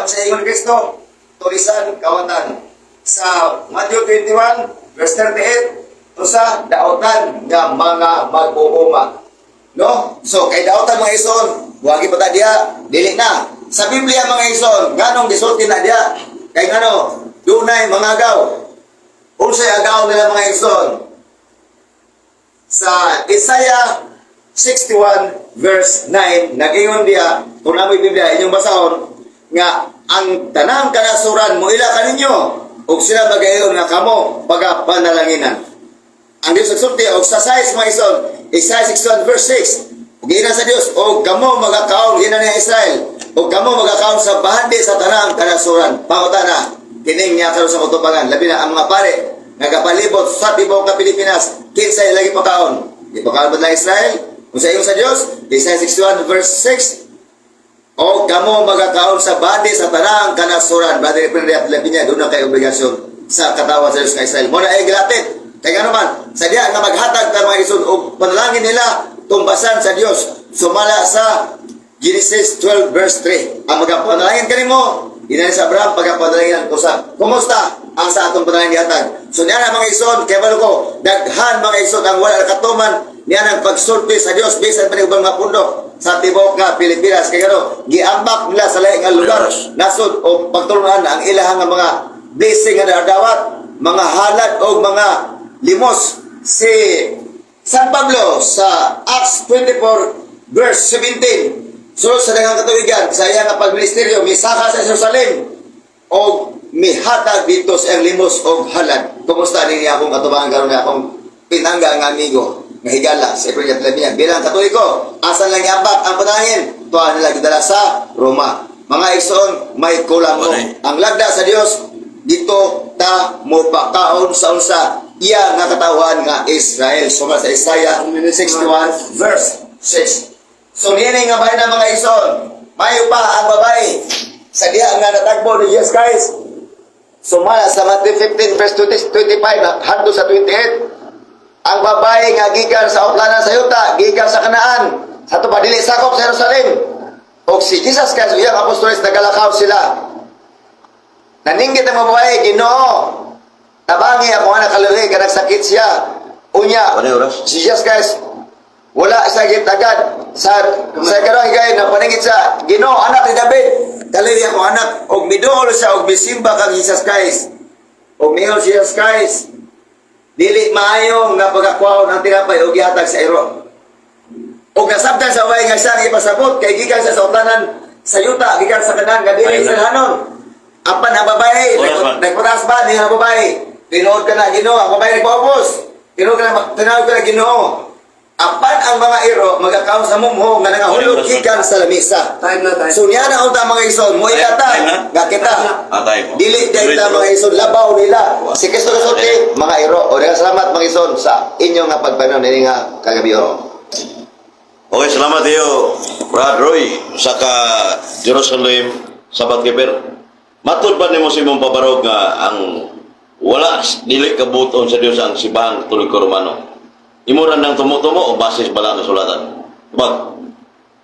Ang sa ingon Kristo, tulisan, kawatan. Sa Matthew 21, verse 38, to sa daotan nga mga mag-uuma. No? So, kay daotan mga ison, huwag ipata diya, dili na. Sa Biblia mga ison, ganong gisulti na diya. Kay ngano, dunay mga agaw. Unsay agaw nila mga ison. Sa Isaiah 61 verse 9, nag-ingon diya, kung namoy Biblia, inyong basahon, nga ang tanang kanasuran mo ila kaninyo, ug sila magayon nga kamo pagapanalaginan. Ang Diyos nagsulti, og sa size mga ison, Isaiah 61 verse 6, ug ina sa Dios, og kamo magakaon, ina ni Israel, ug kamo magakaon sa bahandi sa tanang kanasuran. Pangutana, kining niya karon sa kutubangan, labi na ang mga pare, nagapalibot sa tibuok nga Pilipinas, kinsay lagi pakaon. Di pakaon ba na Israel? Kung sa iyo sa Diyos, Isaiah 61 verse 6, o kamo magakaon sa badi sa tanang kanasuran. Badi pinriyat labi niya, doon na kayo obligasyon sa katawan sa Diyos ng Israel. Muna ay gilatit. Kaya nga naman, sa diya nga maghatag ka mga isun, o panalangin nila tumbasan sa Diyos. Sumala sa Genesis 12 verse 3. Ang magapanalangin ka mo, inani sa Abraham, pagkapanalangin ko sa kumusta ang sa atong panalangin gihatag. So niya na mga ison, kaya balo ko, daghan mga ison ang wala katuman, niya nang pagsulti sa Dios bisan pa ni ubang mga pundok sa tibuok nga Pilipinas. Kaya gano, giambak nila sa laing nga lugar nasod o pagtulungan ang ilahang nga mga blessing nga dawat, mga halad o mga limos. Si San Pablo sa Acts 24 verse 17, sulod sa daghang katuigan sa iya nga pagministeryo, misaka sa Jerusalem o mihatag dito sa iyang limos o halad. Kumusta din niya akong katubangan karon nga akong pinangga nga amigo nga higala sa Ebreo Tlamian. Bilang Katoliko, asan lang iambak ang panangin? Tuwa nila gidala sa Roma. Mga igsoon, may kulang mo. Ang lagda sa Dios, dito ta mo pakaon sa unsa iya nga katawan nga Israel. Suma sa Isaiah 61 verse 6. So niya nga bahay na mga igsoon, mayo pa ang babae sa diya nga natagbo ni Jesus Christ. Sumala sa Matthew 15 verse 25 hangtod sa 28. Ang babae nga gikan sa utlanan sa yuta, gikan sa Kanaan, sa tupadili sakop sa Jerusalem. O si Jesus Christ, iyang apostoles, nagalakaw sila. Naninggit ang babae, Ginoo, tabangi ako nga nakaluhi, kanagsakit siya. Unya, si Jesus Christ, wala sa agad sa karong higay na paningit sa Ginoo, anak ni David. Kalili ako anak, og miduol siya, og bisimba kang Jesus Christ. Og miyon si Jesus Christ, dili maayo nga pagakwaon ang tinapay o gihatag sa iro. O nasabtan sa way nga siya ipasabot kay gikan sa utanan sa yuta, gikan sa kanan nga dili sa hanon. Apan ang babae, nagpatas ba niya ang babae? Tinuod ka na Ginoo, ang babae nagpaubos. Tinuod ka na Ginoo. Apan ang mga iro magakaon sa mumho nga nangahulog gikan sa lamisa. So niya na unta mga ison, mo ihatag nga kita. Dili dayta mga ison labaw nila. Si Kristo kasulti mga iro. O daghang salamat mga ison sa inyong nga pagpanaw nini nga kagabiyo. Okay, salamat iyo, Brad Roy, sa ka Jerusalem, Sabat Keber. Matod ba nimo si mong pabarog nga ang wala dili kabuton sa Dios ang Simbahan Katoliko Romano? Imuran ng tumutumo o basis bala ng sulatan?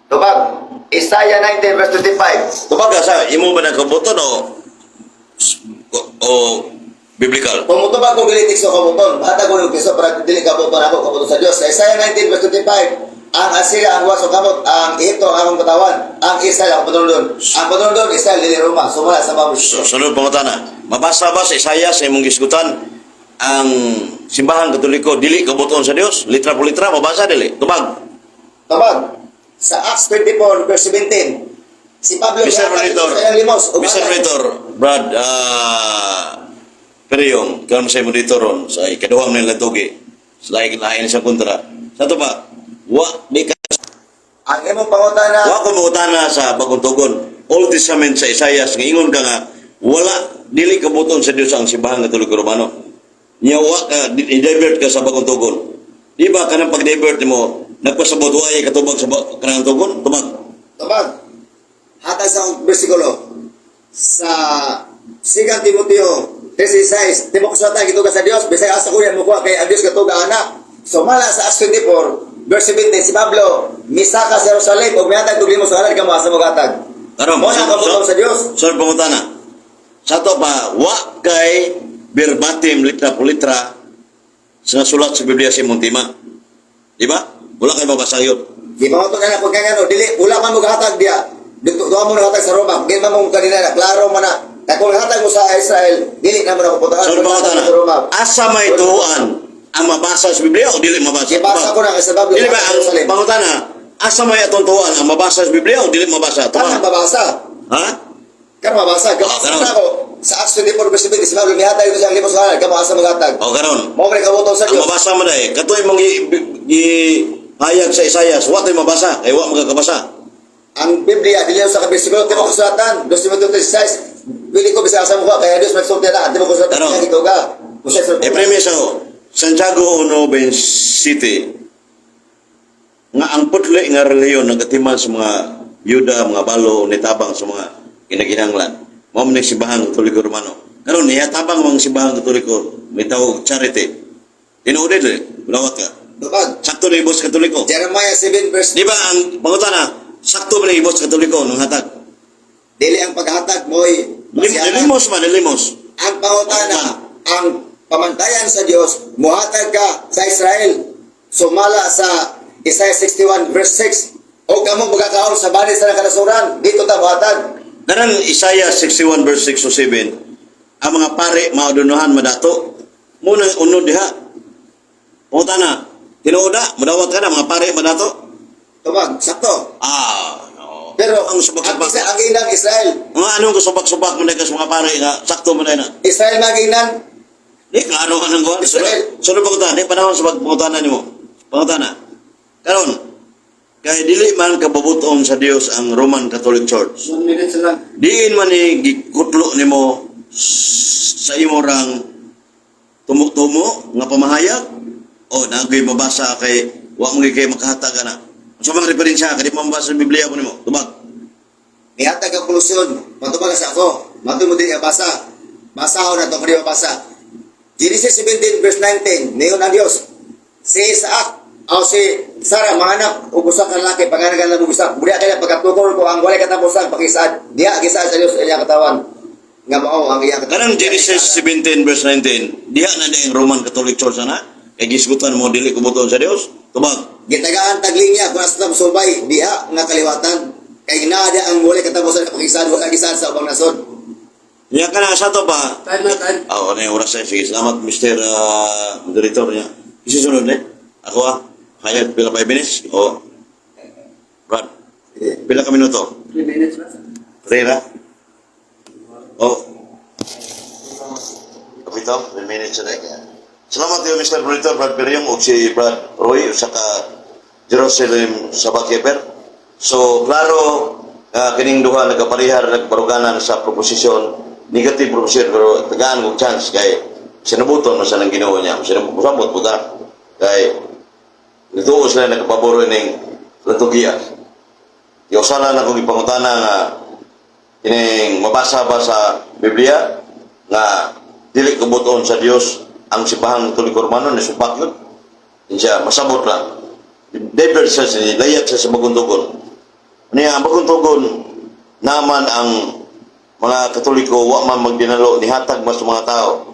Tubag. Isaiah 19 verse 25. Tubag sa imo ba ng kabuton o biblical? Pumutubag kung dili tikso kabuton. Bahata ko yung kiso para dili kabuton ako kabuton sa Dios. Sa Isaiah 19 verse 25, ang Assyria ang waso kamot, ang Ehipto ang akong katawan, ang Israel ang panunod. Ang panunod Israel dili Roma. Sumala sa pamilya. Sunod pangutana. Mabasa ba sa Isaiah sa imong gisgutan ang Simbahan Katoliko dili kabuton sa Dios? Litra po litra mabasa dili. Tubag. Tubag. Sa Acts 24 verse 17. Si Pablo Mr. Monitor, Mr. Monitor, Brad, Periyong, kaya mo sa monitor ron, sa ikaduhang nila tugi, sa lain sa kontra. Sa ito ba, di ka, ang imong pangutana, wa ko mangutana sa bagong tugon, Old Testament sa Isaias, nga ingon ka nga, wala, dili kabuton sa Diyos ang Simbahan Katoliko Romano. Nyawa ka, i-divert ka sa bagong tugon. Di ba, kanang pag-divert mo, nagpasabot ay katubag sa kanang tugon? Tubag. Hatag sa bersikulo sa 2 Timoteo 3:6, Timok sa tag ito ka sa Dios, bisay asa ko yan mo kay ang Dios katuga anak. So mala sa Acts 24 verse 17, si Pablo misaka sa Jerusalem ug mihatag og limos halad kamo asa mo gatag. Karon, Mo na kabuton sa Dios. So, pangutana. Sa to pa, wa kay verbatim litra po litra sa sulat sa Biblia si Muntima. Di ba? Wala kay mabasa yun. Di ba mo na pag kanya no, dili wala man mo hatag dia. Dito mo na hatag sa Roma. Di man mo kanina na klaro man na. Kaya kung hatag mo sa Israel, dili na mo na pupuntahan So, pangutana. sa Roma. Asa may tuhuan ang mabasa sa Biblia o dili mabasa? Ibasa ko na kasi Bible Dili ba sa ang Jerusalem. pangutana? Asa may atong tuhuan ang mabasa sa Biblia o dili mabasa? Kana Tuwa. mabasa. Ha? Kana mabasa. karon. Kana ko sa Acts 24:20 si Pablo mihatag ito sa limos ka mabasa maghatag. O karon. Mo man kabuton sa Ang Dios. mabasa mo dai, katoy mong hayag sa Isaias, wa tay mabasa, kay wa magkakabasa. Ang Biblia dili sa kabisigulo timo ko sulatan 2:36. Bili ko bisa sa mukha kaya Dios magsulti na timo ko sulatan Ano? kaya ito ka. Musa sa Premise ako, Santiago 1:20 City, nga ang putli nga reliyon nagatiman sa mga Yuda, mga balo, nitabang sa mga kinaginanglan. Mao man simbahan Katoliko Romano. Karon niya tabang mga simbahan Katoliko, may tawag charity. Tinuod din, lawat ka. Dukag. Sakto ni Boss Katoliko. Jeremiah 7 verse Di ba ang pangutana, sakto ba ni Boss Katoliko nung hatag? dili ang paghatag mo'y Nilimos man, nilimos. ang pangutana, ang pamantayan sa Dios, muhatag ka sa Israel. Sumala sa Isaiah 61 verse 6. O kamo magkakaon sa bani sa kanasuran, dito ta muhatag. Karang Isaiah 61 verse 6 to 7, ang mga pare maudunuhan madato, muna unod diha. Pangutana, tinuoda, madawat ka na, mga pare madato. Tumag, sakto. No. Pero ang ang subak-subak. isa ang inang Israel. Mga anong kasubak-subak mo na kas mga pare nga, sakto mo na yun. Israel maginan. Di, klaro ka ng kuhan. Israel. Sunod pangutana, di, panahon sa pangutana ni mo. Pangutana, karon, kay dili man kababuton sa Dios ang Roman Catholic Church. 1 minute lang. Diin man ni gikutlo nimo sa imorang tumo-tumo nga pamahayag o nagoy mabasa kay wa mo kay makahatag na. Sa mga referensya kadi mo mabasa sa Biblia mo nimo. Tubag. Nihatag ang kolusyon. Matubag sa ako. Matubag mo din basa. Basahon na ito kung di mabasa. Genesis 17 verse 19. Niyon ang Diyos. Si Isaac o si Sarah, mga anak, ubusak ang laki, panganagan na ubusak. Budiya kaya pagkatukol ko, ang wala katapusan, pakisaad. Diya, kisaad sa Diyos, iyang katawan. Nga mao, ang iyang katawan. Kanang Genesis 17 verse 19. Diha na ang Roman Catholic Church na. Kay gisgutan mo dili kubuton sa Dios. Tubag. Gitagaan taglinya, kung nasa sulbay, diha, nga kaliwatan. Kay naada ang wala katapusan, pakisaad, wala kisaad sa ubang nasod. Niya kana sa to pa. Time na time. Ano yung oras na. Sige, salamat Mr. Moderator niya. Isisunod Ako hayag pila 5 minutes? O, Brad, pila ka minuto? 3 minutes ba? Rera? O, kapito, 3 minutes na Salamat yung Mr. Moderator, Brad Periong, o si Brad Roy, o saka Jerusalem Sabakeper. So, klaro, kining duha nagkaparihar, nagbaruganan sa proposisyon, negative proposisyon, pero tagaan kong chance kay sinabuton mo sa nang ginawa niya. Sinabot puta kay nituo sila nagpaboro ning liturgiya. Yung sala na kong ipangutana nga kining mabasa ba sa Biblia nga dili kabuton sa Dios ang simbahang Katoliko Romano ni supak yun. Siya masabot lang. David sa layat sa bagong tugon. Niya ang bagong tugon naman ang mga Katoliko wa man magdinalo nihatag mas mga tao.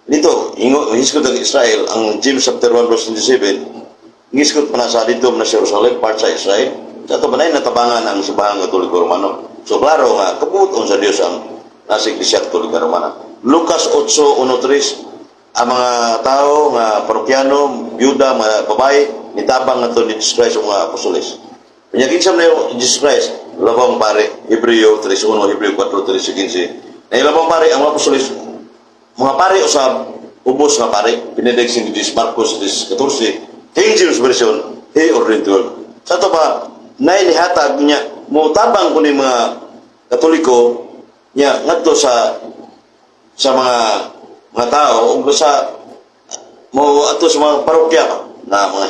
Dito, hingiskot ang Israel, ang James chapter 1 verse 27, hingiskot pa na sa dito na Jerusalem, part sa Israel. Sa ito manay natabangan ang simbahang Katoliko Romano. So, klaro nga, kabuton sa Diyos ang nasa Iglesia Katolika Romana. Lucas 8:1-3, ang mga tao, nga parokyano, byuda, mga babae, nitabang nga ito ni Jesus Christ o mga apostoles. Pinyakinsam na yung Jesus Christ, labang pare, Hebreo 3:1, Hebreo 4:13-15. Na ilabang pare, ang mga apostoles, mga pare usab, ubos nga pare, pinadig si Jesus Marcos 14, King James Version, he ordained 12. Sa ito ba, nainihatag niya, mo tabang ko ni mga Katoliko, niya, ngadto sa mga tao, o sa, mo ato sa mga parokya na mga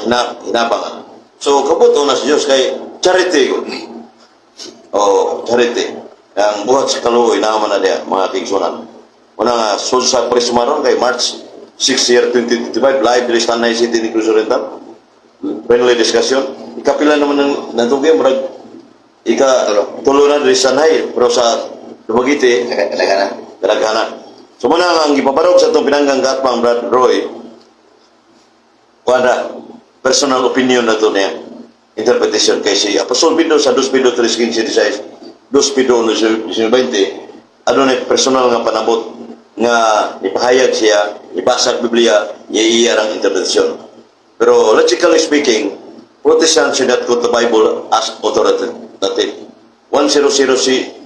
hinabangan. So, kabuto na sa Diyos kay charity ko. O, charity. Ang buhat sa kaluoy, naman na niya, mga kingsunan. Una nga, sa Prismaron kay March 6 year 2025, live release Tanay City ni Cruz Oriental. Friendly discussion. Ikapila naman ng natugay, marag tulunan rin sanay, pero sa Dumaguete, kadaghanan. So muna ang ipabarog sa itong pinanggang katpang Brad Roy, kuwada, personal opinion na ito niya, interpretation kay si Apostol Pedro sa 2 Pedro 3:15-16, 2 Pedro 19:20, ano na personal nga panabot nga ipahayag siya, ibasag Biblia, iya ang interpretation. Pero logically speaking, Protestants should not quote the Bible as authoritative. 1000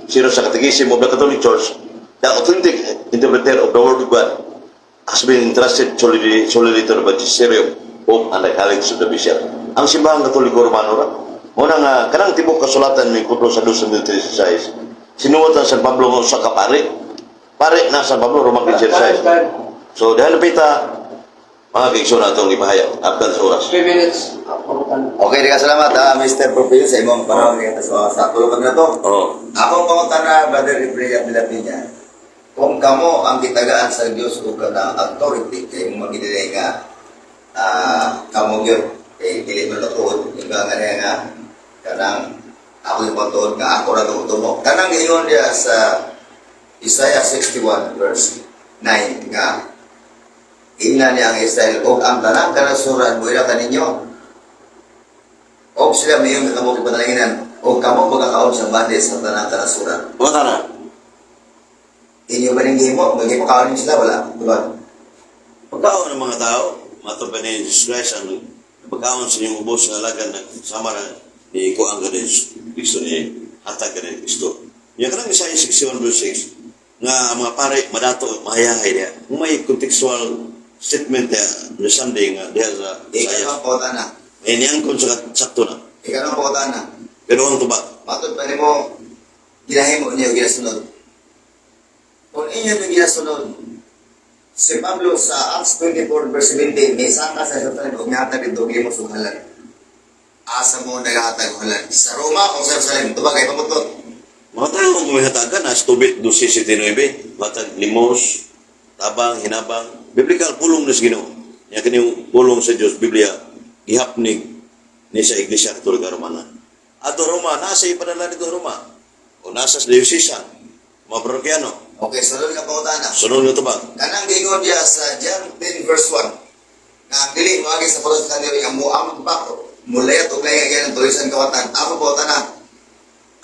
sa Catechism of the Catholic Church, the authentic interpreter of the Word of God has been entrusted solely to the Magisterium of and the College of the Bishop. Ang simbahang Katoliko Romano ra, muna nga, kanang tibok kasulatan may kutlo sa 2:36, sinuwat ang San Pablo nga usa ka pare na San Pablo, Roman 15:16. So, dahil napita, mga kaigsyon na itong ipahayag, after sa oras. 3 minutes. Okay, di ka salamat Mr. Professor sa imong panahon kita sa tulog na to. Oo. Akong pangutan na Brother Ibrahim de la Piña, kung kamo ang kitagaan sa Diyos o ka authority kay mo magidilay nga kamo gyud kay dili mo natuod yung nga nga kanang ako yung patuod nga ako ra tumo. Kanang ingon dia sa Isaiah 61 verse 9 nga ina niya ang Israel o ang tanang kanasuran mo ila kaninyo o sila may yung kamo kipanalinginan o kamo magkakaon sa bande sa tanang kanasuran. Wala na. Inyo ba ning gihimo? Magkipakaon sila wala? Diba? Pagkaon ng mga tao, matupad ni Jesus Christ ang pagkaon sa inyong ubos na lagan na sama na ni Kuang ka din Kristo ni hatag ka din Kristo. Yung kanang Isaiah 61 verse 6 nga ang mga pare madato mahayahay niya. May contextual statement niya na Sunday nga diya sa Isaiah. Ikaw ang pautan na. Niyang kung sakto na. Ikaw ang pautan na. Pero ang tubag, Matod pa rin mo, ginahimo niyo ginasunod. Kung inyo yung ginasunod, si Pablo sa Acts 24 verse 17, may saka sa Jerusalem, umihatag dito, gimo sunghalan. Asa mo naghatag halan. Sa Roma o sa Jerusalem, tubagay pamutot. mga tao kung may hatagan na stubit 12:79, matag limos, tabang, hinabang, biblical pulong na sa Ginoo. Yan kanyang pulong sa Diyos, Biblia, ihapnig ni sa Iglesia Katolika Romana. Ato Roma, nasa ipadala dito Roma. O nasa sa Diocesa, mga parokyano. Okay, sunod ka pautan na. Sunod nyo ito ba? Kanang gingon diya sa John 10 verse 1, nga ang dili mo agi sa pulos kanyo, ang muambak, mulayat o kaya yan ang tulisan kawatan. Ako pautan na.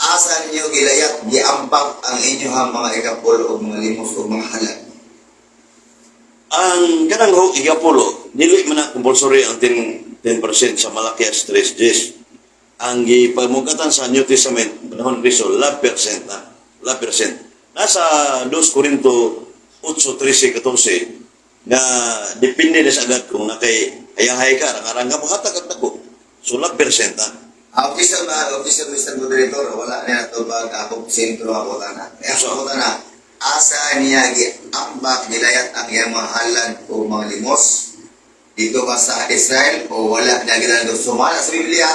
Asa ninyo gilayat, giambak ang inyong mga ikapul o mga limos o mga halal. Ang kanang ho, igapulo, dili man na compulsory ang 10% sa Malakias 3:10. Ang gipamugatan sa New Testament, panahon ni Cristo, 11% na. 11%. Nasa 2 Corinto 8:13-14 na depende na sa agad kung nakay hayang-hay ka, rangarang ka, makatakag na ko. So, 11% na. Ang official Mr. Moderator, wala na natubag ako sentro ako na. Kaya ako na, asa niya giambak gilayat ang iyang mga halal o mga limos dito ba sa Israel o wala na ginagawa. Sumala sa Biblia,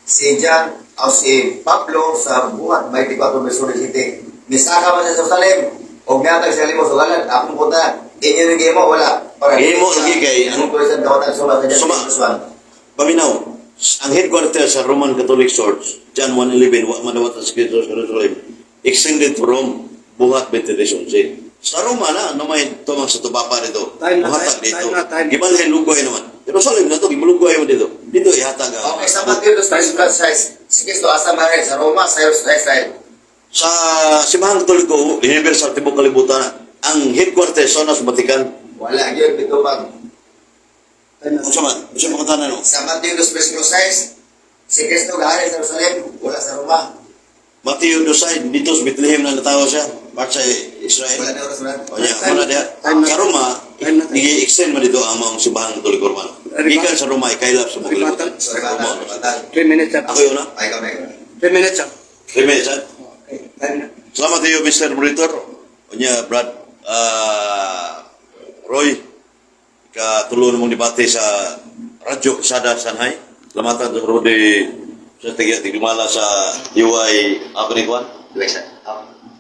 si John o si Pablo sa buhat 24 verse 17. Misaka man sa Jerusalem o gnatag sa limos o halal. Akong punta, inyo nang gimo, wala. Gimo, lagi kay, anong tulisan kawatan suma sa John 1. Paminaw, ang headquarter sa Roman Catholic Church, John 1:11, madawat ang Skripto sa Jerusalem, extended from buhat 23:11. Sa Roma na, may tumang sa tubapa dito, buhatag dito. Gibalhin lugway naman. Jerusalem na ito, gimulugway mo dito. Dito ihatag. Okay, sa Matthew 2:5, si Kristo asa maray sa Roma, sa Israel. Sa Simbahan Katoliko, Universal Tibok Kalibutan, ang headquarter sa Vatican. Wala gyud dito pag Kung sa man, gusto mo katanan no? sa Matthew 2:6, si Kristo gahari sa Jerusalem, wala sa Roma. Matthew 2:6, dito sa Bethlehem na natawa siya, part sa Israel. Wala na oras na. O niya, muna diha. Sa Roma, nag-i-extend mo dito ang mga Simbahan Katoliko Romano. Gikan sa Roma, ikailap sa mga kalibutan. Sorry batal. 3 minutes up. Ako yun na. Ay ikaw na. 3 minutes up. 3 minutes, ha? Okay. Time na. Salamat iyo, Mr. Monitor. O niya, Brad, Roy, katulong mong debate sa Radyo Kusada Sanhay. Salamatan sa Rode sa tigimala sa UI Abriguan.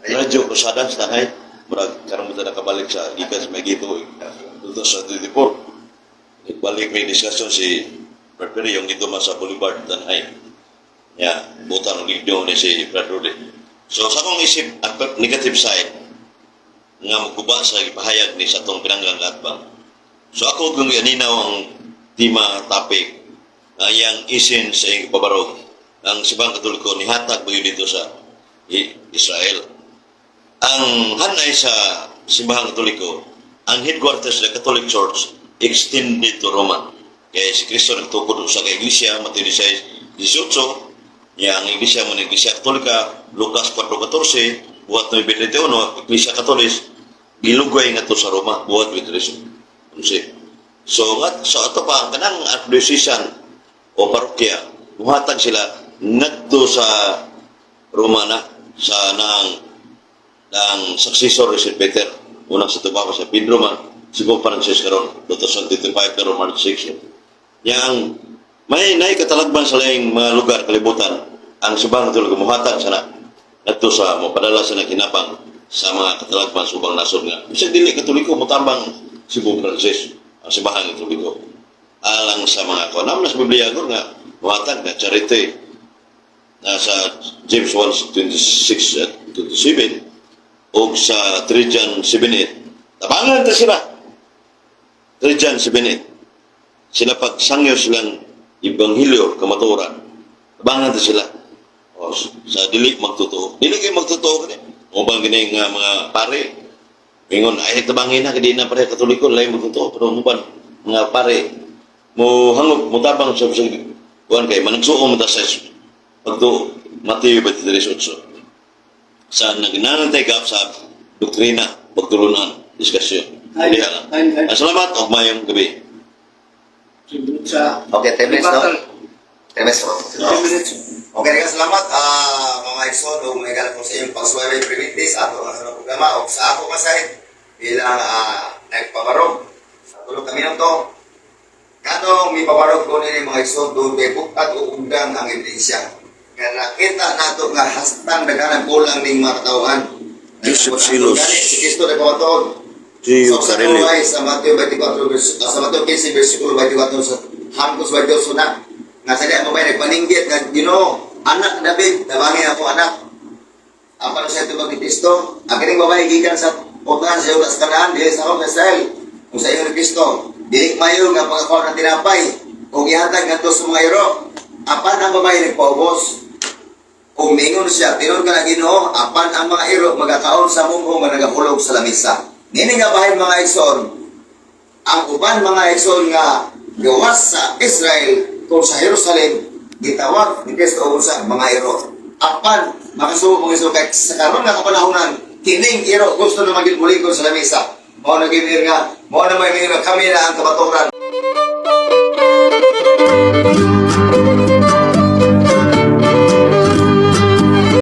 Radyo Kusada Sanhay. Murag karang mo nakabalik sa gikan sa Megito 2024. Nagbalik may diskusyon si Brad Perry yung dito sa Boulevard Sanhay. Ya, butang ligno ni si Brad Rudy. So sa akong isip at negative side nga magguba sa ipahayag ni sa atong pinanggang atbang. So ako kung aninaw ang tema topic nga yang isin sa iyong pabarog ang Simbahang Katoliko nihatag ba yun dito sa Israel. Ang hanay sa Simbahang Katoliko, ang headquarters ng Catholic Church extended to Roma. Kaya si Kristo nagtukod sa Iglesia, Mateo 16:18, ang Iglesia mo ng Iglesia Katolika, Lucas 4:14, buhat 9:21, Iglesia Katolis, gilugay nga to sa Roma, buhat 23:11. So, ito pa, ang kanang archdiocese o parokya, muhatag sila ngadto sa Roma na, sa ng successor ni St. Peter. Unang sa tubaw sa Pedro man, si Pope Francis karon 2025 pero March 6. Yang may katalagban sa laing mga lugar kalibutan ang Simbahang Katoliko muhatag sana ngadto sa mopadala sa nakinapang sa mga katalagban sa ubang nasod nga. Bisag dili Katoliko motambang si Pope Francis ang Simbahang Katoliko. Alang sa mga kunam na sa Biblia nga muhatag na charity na sa James 1:26-27 o sa 3 John 7:8. Tabangan ta sila. 3 John 7:8. Sila pagsangyo silang Ebanghelyo kamaturan. Tabangan ta sila. O, sa dili magtotoo. Dili kayo magtotoo kani. O bang gini nga mga pare ingon ay tabangin na kadi na pare Katoliko lain magtotoo pero uban mga pare mo hangop mo tabang sa kuan kay managsuo mo ta sa pagtuo Mateo 23:8 sa nagnanantay ka sa doktrina, pagtulunan, diskusyon. Hindi lang. Salamat o mayong gabi. Sa Okay, 10 minutes, no? 10 minutes, no? 10 minutes. Okay, salamat, mga Ixon, o may galang po sa iyong pagsuway primitis, ato ang sa programa, o sa ako masahid, bilang nagpabarog. Sa tulog kami ng to, kanong may pabarog ko nila mga Ixon, doon may bukat o undang ang ebidensya. Kaya nakita nato nga hastang daganang kulang ning mga katawhan. Jesus Silos. Si Kristo na pamatuod. Gio Sa Carelli. Tuhay, sa Mateo 24, sa Mateo 15, versikulo 24, sa Hangkos 22 na, nga sa diya mo ba nagpaninggit, nga Ginoo, anak David, nabangin ako anak. Ang paano sa ito ni Kristo, ang kining babae gikan sa utan sa Yudas Kanaan, dili sa akong Israel, kung sa iyo ni Kristo, dili mayo nga pangakaw ng tinapay, kung ihatag nga to sa mga iro, apan ang babae nagpaubos. Kung mingon siya, tinon ka na Ginoo, apan ang mga iro magkakaon sa munggo nga nagahulog sa lamisa. Nini nga bahay mga Ixon, ang uban mga Ixon nga gawas sa Israel kung sa Jerusalem, gitawag ni Kristo sa mga iro. Apan, makasubo mga Ixon, kahit sa karon nga kapanahonan, kining iro gusto na magigbulikod sa lamisa. Mao na ginir nga, mao na may kami na ang kabaturan.